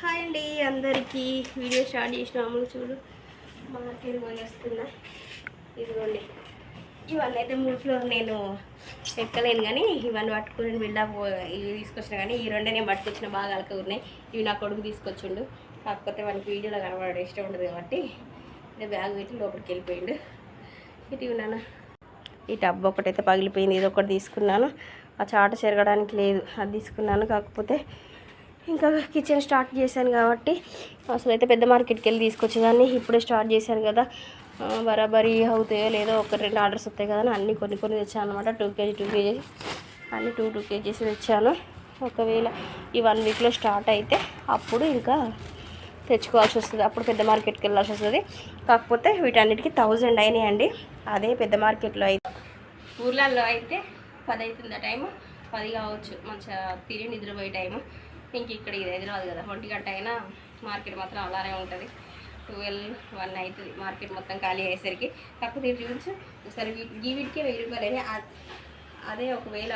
Hi అండి అందరికీ. Video start చేసినాము. చూడు మార్కెట్ పోయి వస్తున్నా. ఇదిగోండి, ఇవన్నీ అయితే 3 ఫ్లోర్ నేను ఎక్కలేను కానీ ఇవన్నీ పట్టుకుని బిల్డప్ ఇవి తీసుకొచ్చిన. కానీ ఈ రెండే నేను పట్టుకొచ్చిన, బాగా అలక ఉన్నాయి. ఇవి నా కొడుకు తీసుకొచ్చిండు. కాకపోతే వానికి వీడియోలో కనబడే ఇష్టం ఉండదు కాబట్టి బ్యాగ్ పెట్టి లోపలికి వెళ్ళిపోయిండు. ఇటు నాన్న, ఈ టబ్ ఒకటైతే పగిలిపోయింది, ఇది ఒకటి తీసుకున్నాను. ఆ చాట చెరగడానికి లేదు, అది తీసుకున్నాను. కాకపోతే ఇంకా కిచెన్ స్టార్ట్ చేశాను కాబట్టి అసలు అయితే పెద్ద మార్కెట్కి వెళ్ళి తీసుకొచ్చేదాన్ని. ఇప్పుడే స్టార్ట్ చేశాను కదా, బరాబరీ అవుతాయో లేదో, 1-2 ఆర్డర్స్ వస్తాయి కదా అని అన్నీ కొన్ని తెచ్చాను అనమాట. 2 కేజీ అన్నీ 2 కేజీస్ తెచ్చాను. ఒకవేళ ఈ 1 వీక్లో స్టార్ట్ అయితే అప్పుడు ఇంకా తెచ్చుకోవాల్సి వస్తుంది, అప్పుడు పెద్ద మార్కెట్కి వెళ్ళాల్సి వస్తుంది. కాకపోతే వీటన్నిటికీ 1000 అయినాయండి. అదే పెద్ద మార్కెట్లో అయితే, ఊర్లలో అయితే 10 అవుతుంది ఆ టైము, 10 కావచ్చు, మంచిగా తిరిగి నిద్రపోయే టైము. ఇంక ఇక్కడ ఇది హైదరాబాద్ కదా, 1 గంట అయినా మార్కెట్ మాత్రం అలానే ఉంటుంది. 12-1 అవుతుంది మార్కెట్ మొత్తం ఖాళీ అయ్యేసరికి. కాకపోతే ఇది చూపించు సరే, వీటికే 1000 రూపాయలు. అదే ఒకవేళ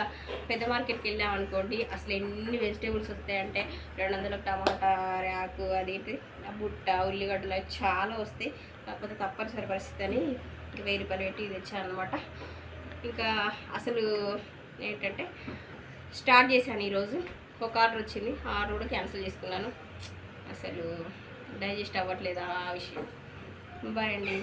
పెద్ద మార్కెట్కి వెళ్ళామనుకోండి, అసలు ఎన్ని వెజిటేబుల్స్ వస్తాయంటే 200 టమాటా ర్యాకు, అదేంటి బుట్ట, ఉల్లిగడ్డలు చాలా వస్తాయి. కాకపోతే తప్పనిసరి పరిస్థితి అని 1000 రూపాయలు పెట్టి తెచ్చాను అనమాట. ఇంకా అసలు ఏంటంటే స్టార్ట్ చేశాను ఈరోజు. ఒక ఆర్డర్ వచ్చింది, ఆ ఆర్డర్ కూడా క్యాన్సిల్ చేసుకున్నాను. అసలు డైజెస్ట్ అవ్వట్లేదు ఆ విషయం. బాయ్ అండి.